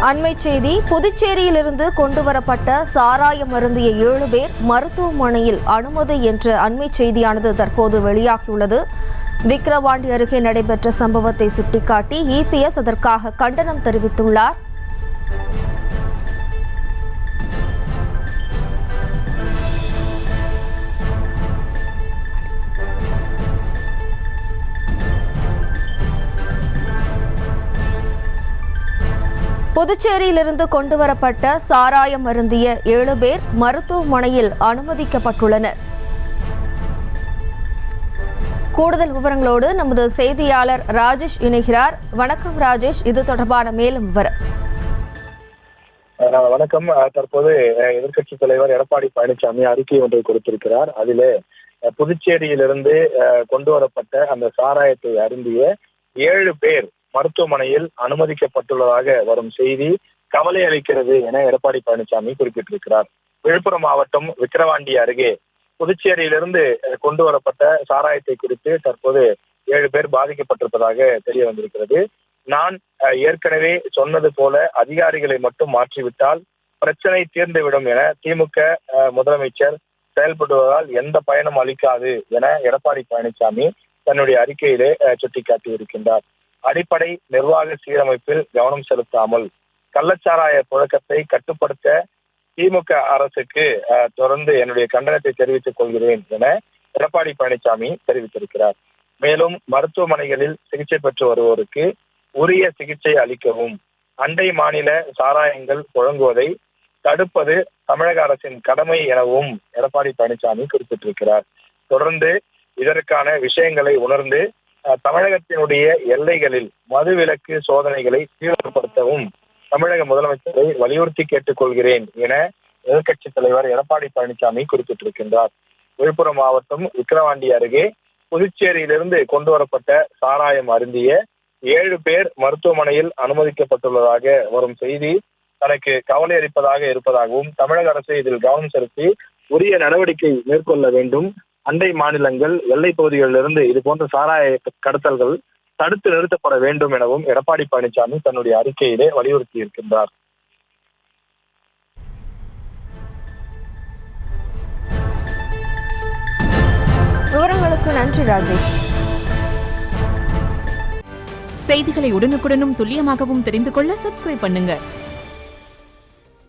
அண்மை செய்தி. புதுச்சேரியிலிருந்து கொண்டுவரப்பட்ட சாராயம் அருந்திய 7 பேர் மருத்துவமனையில் அனுமதி என்ற அண்மை செய்தியானது தற்போது வெளியாகியுள்ளது. விக்கிரவாண்டி அருகே நடைபெற்ற சம்பவத்தை சுட்டிக்காட்டி இபிஎஸ் அதற்காக கண்டனம் தெரிவித்துள்ளார். புதுச்சேரியிலிருந்து கொண்டுவரப்பட்ட சாராயம் அருந்திய 7 பேர் மருத்துவமனையில் அனுமதிக்கப்பட்டுள்ளனர். கூடுதல் விவரங்களோடு நமது செய்தியாளர் ராஜேஷ் இணைகிறார். வணக்கம் ராஜேஷ், இது தொடர்பான மேலும் விவரம். வணக்கம். தற்போது எதிர்க்கட்சித் தலைவர் எடப்பாடி பழனிசாமி அறிக்கை ஒன்றை கொடுத்திருக்கிறார். அதிலே புதுச்சேரியிலிருந்து கொண்டு வரப்பட்ட அந்த சாராயத்தை அருந்திய 7 பேர் மருத்துவமனையில் அனுமதிக்கப்பட்டுள்ளதாக வரும் செய்தி கவலை அளிக்கிறது என எடப்பாடி பழனிசாமி குறிப்பிட்டிருக்கிறார். விழுப்புரம் மாவட்டம் விக்கிரவாண்டி அருகே புதுச்சேரியிலிருந்து கொண்டு வரப்பட்ட சாராயத்தை குறித்து தற்போது 7 பேர் பாதிக்கப்பட்டிருப்பதாக தெரிய வந்திருக்கிறது. நான் ஏற்கனவே சொன்னது போல அதிகாரிகளை மட்டும் மாற்றிவிட்டால் பிரச்சனை தீர்ந்துவிடும் என திமுக முதலமைச்சர் செயல்படுவதால் எந்த பயனும் அளிக்காது என எடப்பாடி பழனிசாமி தன்னுடைய அறிக்கையிலே சுட்டிக்காட்டி இருக்கின்றார். அடிப்படை நிர்வாக சீரமைப்பில் கவனம் செலுத்தாமல் கள்ளச்சாராய புழக்கத்தை கட்டுப்படுத்த திமுக அரசுக்கு தொடர்ந்து என்னுடைய கண்டனத்தை தெரிவித்துக் கொள்கிறேன் என எடப்பாடி பழனிசாமி தெரிவித்திருக்கிறார். மேலும் மருத்துவமனைகளில் சிகிச்சை பெற்று வருவோருக்கு உரிய சிகிச்சை அளிக்கவும் அண்டை மாநில சாராயங்கள் புழங்குவதை தடுப்பது தமிழக அரசின் கடமை எனவும் எடப்பாடி பழனிசாமி குறிப்பிட்டிருக்கிறார். தொடர்ந்து இதற்கான விஷயங்களை உணர்ந்து தமிழகத்தினுடைய எல்லைகளில் மதுவிலக்கு சோதனைகளை தீவிரப்படுத்தவும் தமிழக முதலமைச்சரை வலியுறுத்தி கேட்டுக்கொள்கிறேன் என எதிர்க்கட்சித் தலைவர் எடப்பாடி பழனிசாமி குறிப்பிட்டிருக்கின்றார். விழுப்புரம் மாவட்டம் விக்கிரவாண்டி அருகே புதுச்சேரியிலிருந்து கொண்டு வரப்பட்ட சாராயம் அருந்திய 7 பேர் மருத்துவமனையில் அனுமதிக்கப்பட்டுள்ளதாக வரும் செய்தி தனக்கு கவலை அளிப்பதாக இருப்பதாகவும் தமிழக அரசு இதில் கவனம் செலுத்தி உரிய நடவடிக்கை மேற்கொள்ள வேண்டும், அண்டை மாநிலங்கள் எல்லை பகுதிகளிலிருந்து இது போன்ற சாராய கடத்தல்கள் தடுத்து நிறுத்தப்பட வேண்டும் எனவும் எடப்பாடி பழனிசாமி தன்னுடைய அறிக்கையிலே வலியுறுத்தி இருக்கின்றார். விவரங்களுக்கு நன்றி ராஜேஷ். செய்திகளை உடனுக்குடனும் துல்லியமாகவும் தெரிந்து கொள்ள சப்ஸ்கிரைப் பண்ணுங்க.